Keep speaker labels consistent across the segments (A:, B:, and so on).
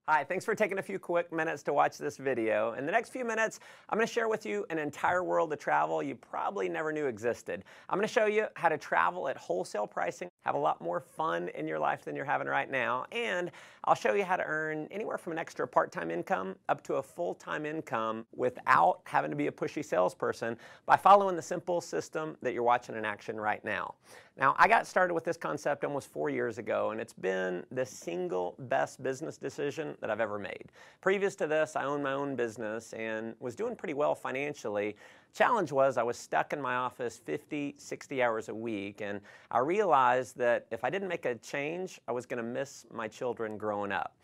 A: Hi, thanks for taking a few quick minutes to watch this video. In the next few minutes, I'm going to share with you an entire world of travel you probably never knew existed. I'm going to show you how to travel at wholesale pricing, have a lot more fun in your life than you're having right now, and I'll show you how to earn anywhere from an extra part-time income up to a full-time income without having to be a pushy salesperson by following the simple system that you're watching in action right now. Now, I got started with this concept almost 4 years ago, and it's been the single best business decision that I've ever made. Previous to this, I owned my own business and was doing pretty well financially. Challenge was I was stuck in my office 50, 60 hours a week, and I realized that if I didn't make a change, I was going to miss my children growing up.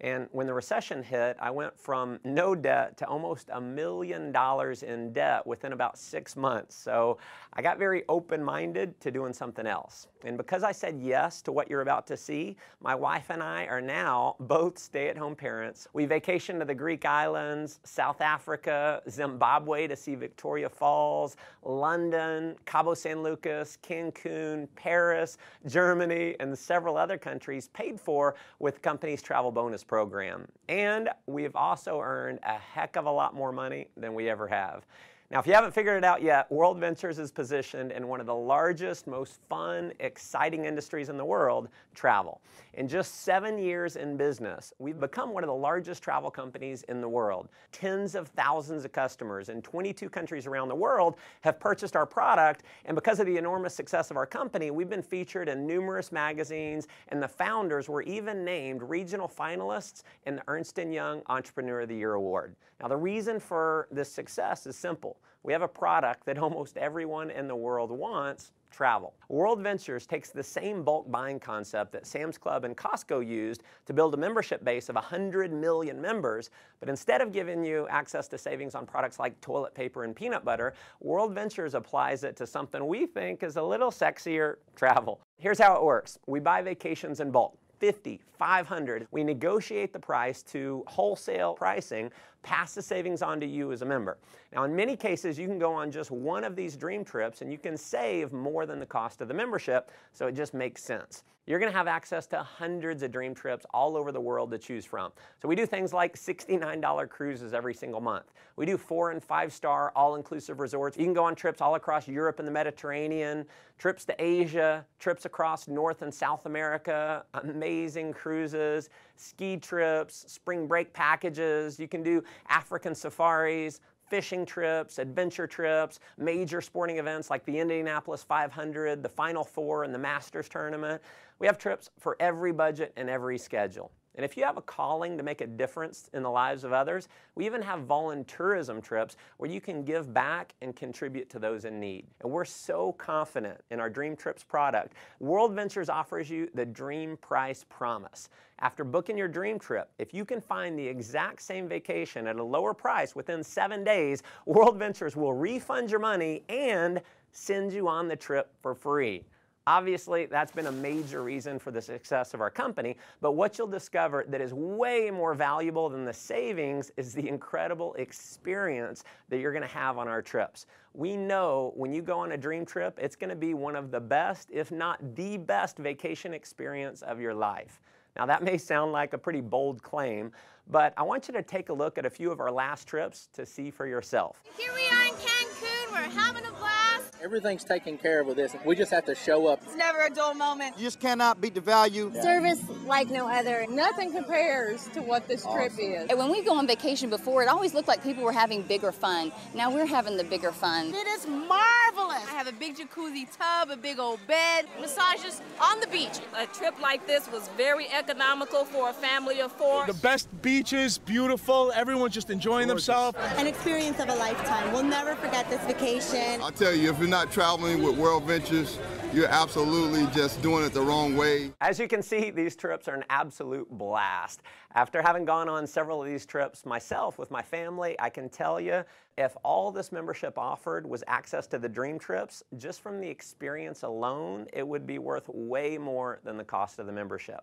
A: And when the recession hit, I went from no debt to almost $1 million in debt within about 6 months. So I got very open-minded to doing something else. And because I said yes to what you're about to see, my wife and I are now both stay-at-home parents. We vacationed to the Greek islands, South Africa, Zimbabwe to see Victoria Falls, London, Cabo San Lucas, Cancun, Paris, Germany, and several other countries paid for with the company's travel bonus program. And we've also earned a heck of a lot more money than we ever have. Now, if you haven't figured it out yet, WorldVentures is positioned in one of the largest, most fun, exciting industries in the world, travel. In just 7 years in business, we've become one of the largest travel companies in the world. Tens of thousands of customers in 22 countries around the world have purchased our product, and because of the enormous success of our company, we've been featured in numerous magazines, and the founders were even named regional finalists in the Ernst & Young Entrepreneur of the Year Award. Now, the reason for this success is simple. We have a product that almost everyone in the world wants: travel. WorldVentures takes the same bulk buying concept that Sam's Club and Costco used to build a membership base of 100 million members, but instead of giving you access to savings on products like toilet paper and peanut butter, WorldVentures applies it to something we think is a little sexier: travel. Here's how it works. We buy vacations in bulk. 50, 500. We negotiate the price to wholesale pricing, pass the savings on to you as a member. Now, in many cases, you can go on just one of these dream trips and you can save more than the cost of the membership, so it just makes sense. You're going to have access to hundreds of dream trips all over the world to choose from. So we do things like $69 cruises every single month. We do 4- and 5-star all-inclusive resorts. You can go on trips all across Europe and the Mediterranean, trips to Asia, trips across North and South America, amazing cruises, ski trips, spring break packages. You can do African safaris, fishing trips, adventure trips, major sporting events like the Indianapolis 500, the Final Four, and the Masters tournament. We have trips for every budget and every schedule. And if you have a calling to make a difference in the lives of others, we even have volunteerism trips where you can give back and contribute to those in need. And we're so confident in our Dream Trips product. WorldVentures offers you the Dream Price Promise. After booking your dream trip, if you can find the exact same vacation at a lower price within 7 days, WorldVentures will refund your money and send you on the trip for free. Obviously, that's been a major reason for the success of our company, but what you'll discover that is way more valuable than the savings is the incredible experience that you're going to have on our trips. We know when you go on a dream trip, it's going to be one of the best, if not the best, vacation experience of your life. Now, that may sound like a pretty bold claim, but I want you to take a look at a few of our last trips to see for yourself.
B: Here we are in Cancun. We're having a blast.
C: Everything's taken care of with this. We just have to show up.
B: It's never a dull moment.
D: You just cannot beat the value.
E: Service like no other.
F: Nothing compares to what this trip is.
G: And when we go on vacation before, it always looked like people were having bigger fun. Now we're having the bigger fun.
B: It is marvelous. I have a big jacuzzi tub, a big old bed, massages on the beach.
H: A trip like this was very economical for a family of 4.
I: The best beaches, beautiful, everyone's just enjoying themselves.
E: An experience of a lifetime. We'll never forget this vacation.
J: I'll tell you, if you're not traveling with WorldVentures, you're absolutely just doing it the wrong way.
A: As you can see, these trips are an absolute blast. After having gone on several of these trips myself with my family, I can tell you, if all this membership offered was access to the dream trips, just from the experience alone, it would be worth way more than the cost of the membership.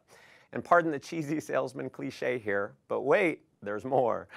A: And pardon the cheesy salesman cliche here, but wait, there's more.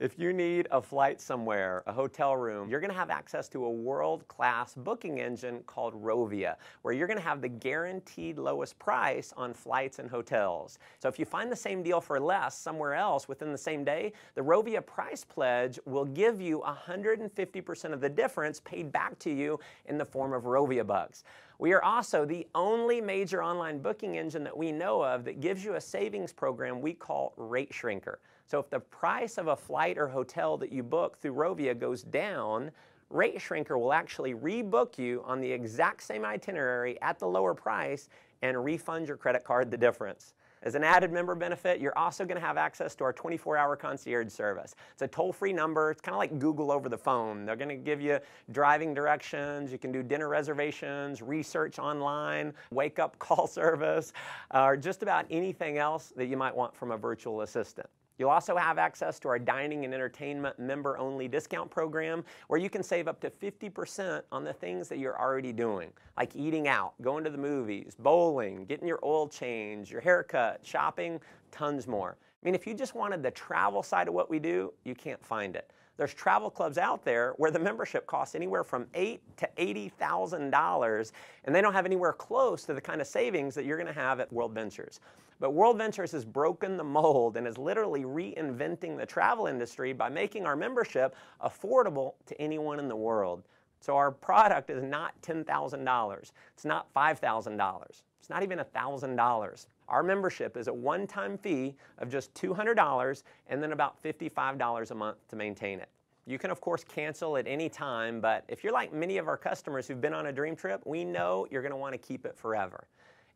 A: If you need a flight somewhere, a hotel room, you're going to have access to a world-class booking engine called Rovia, where you're going to have the guaranteed lowest price on flights and hotels. So if you find the same deal for less somewhere else within the same day, the Rovia price pledge will give you 150% of the difference paid back to you in the form of Rovia bucks. We are also the only major online booking engine that we know of that gives you a savings program we call Rate Shrinker. So if the price of a flight or hotel that you book through Rovia goes down, Rate Shrinker will actually rebook you on the exact same itinerary at the lower price and refund your credit card the difference. As an added member benefit, you're also going to have access to our 24-hour concierge service. It's a toll-free number. It's kind of like Google over the phone. They're going to give you driving directions. You can do dinner reservations, research online, wake-up call service, or just about anything else that you might want from a virtual assistant. You'll also have access to our dining and entertainment member-only discount program where you can save up to 50% on the things that you're already doing, like eating out, going to the movies, bowling, getting your oil change, your haircut, shopping, tons more. I mean, if you just wanted the travel side of what we do, you can't find it. There's travel clubs out there where the membership costs anywhere from $8,000 to $80,000, and they don't have anywhere close to the kind of savings that you're going to have at WorldVentures. But WorldVentures has broken the mold and is literally reinventing the travel industry by making our membership affordable to anyone in the world. So our product is not $10,000. It's not $5,000. It's not even $1,000. Our membership is a one-time fee of just $200 and then about $55 a month to maintain it. You can, of course, cancel at any time, but if you're like many of our customers who've been on a dream trip, we know you're going to want to keep it forever.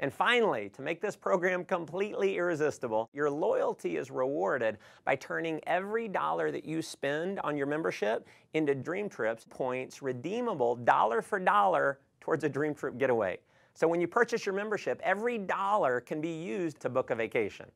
A: And finally, to make this program completely irresistible, your loyalty is rewarded by turning every dollar that you spend on your membership into Dream Trips points redeemable dollar for dollar towards a Dream Trip getaway. So when you purchase your membership, every dollar can be used to book a vacation.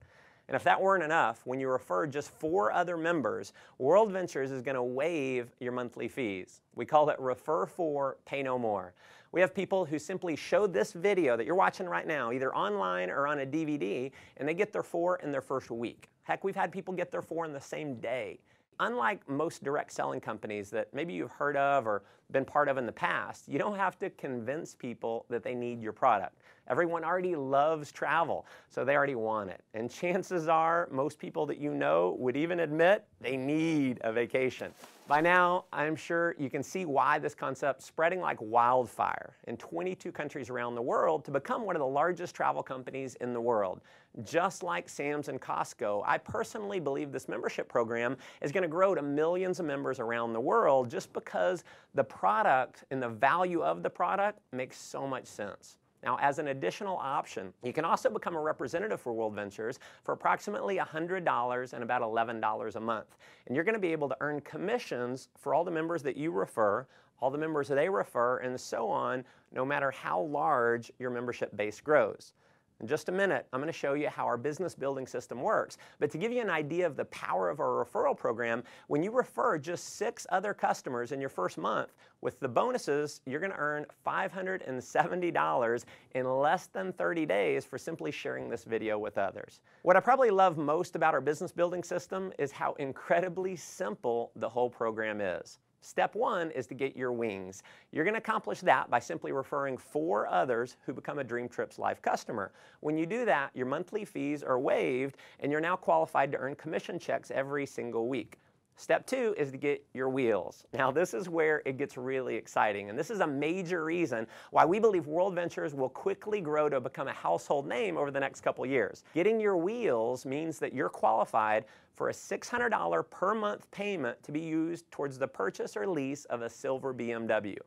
A: And if that weren't enough, when you refer just 4 other members, WorldVentures is going to waive your monthly fees. We call it Refer 4, Pay No More. We have people who simply show this video that you're watching right now, either online or on a DVD, and they get their 4 in their first week. Heck, we've had people get their 4 in the same day. Unlike most direct selling companies that maybe you've heard of or been part of in the past, you don't have to convince people that they need your product. Everyone already loves travel, so they already want it. And chances are most people that you know would even admit they need a vacation. By now, I'm sure you can see why this concept's spreading like wildfire in 22 countries around the world to become one of the largest travel companies in the world. Just like Sam's and Costco, I personally believe this membership program is going to grow to millions of members around the world just because the product and the value of the product makes so much sense. Now, as an additional option, you can also become a representative for WorldVentures for approximately $100 and about $11 a month. And you're going to be able to earn commissions for all the members that you refer, all the members that they refer, and so on, no matter how large your membership base grows. In just a minute, I'm going to show you how our business building system works. But to give you an idea of the power of our referral program, when you refer just 6 other customers in your first month, with the bonuses, you're going to earn $570 in less than 30 days for simply sharing this video with others. What I probably love most about our business building system is how incredibly simple the whole program is. Step 1 is to get your wings. You're going to accomplish that by simply referring 4 others who become a DreamTripsLife customer. When you do that, your monthly fees are waived and you're now qualified to earn commission checks every single week. Step 2 is to get your wheels. Now this is where it gets really exciting, and this is a major reason why we believe WorldVentures will quickly grow to become a household name over the next couple years. Getting your wheels means that you're qualified for a $600 per month payment to be used towards the purchase or lease of a silver BMW.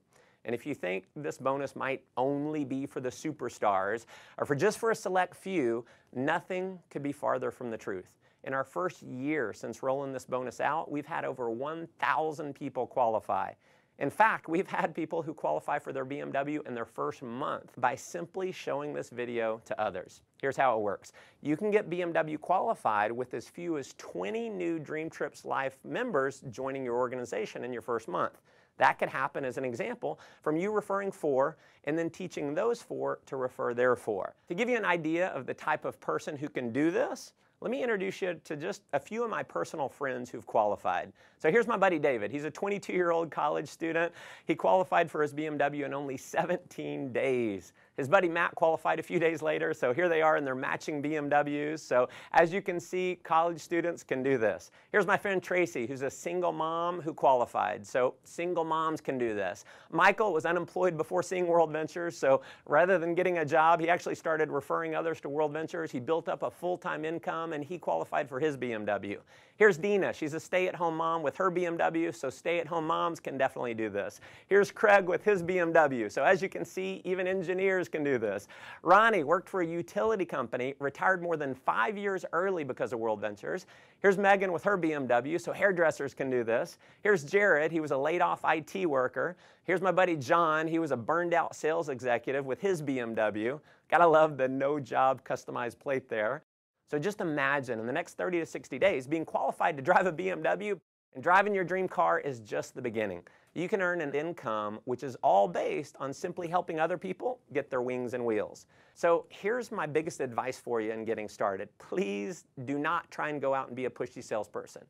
A: And if you think this bonus might only be for the superstars or for just a select few, nothing could be farther from the truth. In our first year since rolling this bonus out, we've had over 1,000 people qualify. In fact, we've had people who qualify for their BMW in their first month by simply showing this video to others. Here's how it works. You can get BMW qualified with as few as 20 new DreamTripsLife members joining your organization in your first month. That could happen, as an example, from you referring 4 and then teaching those 4 to refer their 4. To give you an idea of the type of person who can do this, let me introduce you to just a few of my personal friends who've qualified. So here's my buddy David. He's a 22-year-old college student. He qualified for his BMW in only 17 days. His buddy Matt qualified a few days later, so here they are in their matching BMWs. So as you can see, college students can do this. Here's my friend Tracy, who's a single mom who qualified. So single moms can do this. Michael was unemployed before seeing WorldVentures, so rather than getting a job, he actually started referring others to WorldVentures. He built up a full-time income, and he qualified for his BMW. Here's Dina. She's a stay-at-home mom with her BMW, so stay-at-home moms can definitely do this. Here's Craig with his BMW. So as you can see, even engineers can do this. Ronnie worked for a utility company, retired more than 5 years early because of WorldVentures. Here's Megan with her BMW, so hairdressers can do this. Here's Jared. He was a laid-off IT worker. Here's my buddy John. He was a burned-out sales executive with his BMW. Gotta love the no-job customized plate there. So just imagine in the next 30 to 60 days being qualified to drive a BMW, and driving your dream car is just the beginning. You can earn an income which is all based on simply helping other people get their wings and wheels. So here's my biggest advice for you in getting started. Please do not try and go out and be a pushy salesperson.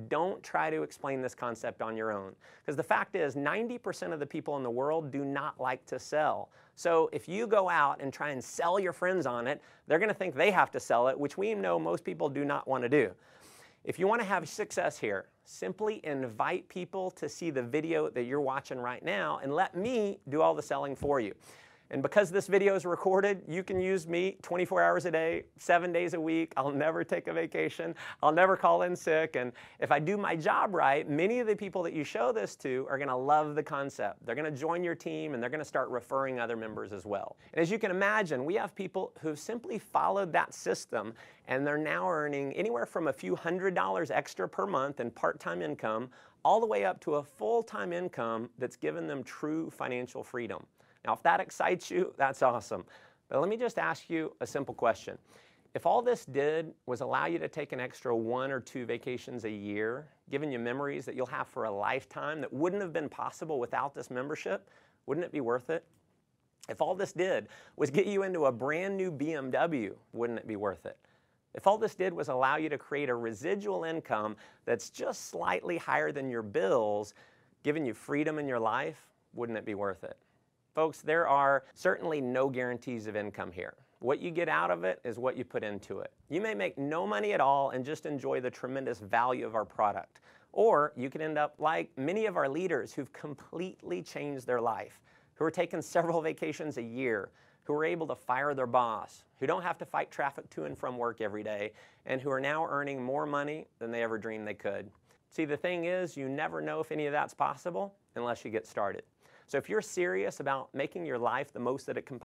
A: Don't try to explain this concept on your own. Because the fact is, 90% of the people in the world do not like to sell. So if you go out and try and sell your friends on it, they're going to think they have to sell it, which we know most people do not want to do. If you want to have success here, simply invite people to see the video that you're watching right now and let me do all the selling for you. And because this video is recorded, you can use me 24 hours a day, 7 days a week. I'll never take a vacation. I'll never call in sick. And if I do my job right, many of the people that you show this to are going to love the concept. They're going to join your team, and they're going to start referring other members as well. And as you can imagine, we have people who've simply followed that system, and they're now earning anywhere from a few $100s extra per month in part-time income, all the way up to a full-time income that's given them true financial freedom. Now, if that excites you, that's awesome. But let me just ask you a simple question. If all this did was allow you to take an extra 1 or 2 vacations a year, giving you memories that you'll have for a lifetime that wouldn't have been possible without this membership, wouldn't it be worth it? If all this did was get you into a brand new BMW, wouldn't it be worth it? If all this did was allow you to create a residual income that's just slightly higher than your bills, giving you freedom in your life, wouldn't it be worth it? Folks, there are certainly no guarantees of income here. What you get out of it is what you put into it. You may make no money at all and just enjoy the tremendous value of our product. Or you could end up like many of our leaders who've completely changed their life, who are taking several vacations a year, who are able to fire their boss, who don't have to fight traffic to and from work every day, and who are now earning more money than they ever dreamed they could. See, the thing is, you never know if any of that's possible unless you get started. So if you're serious about making your life the most that it can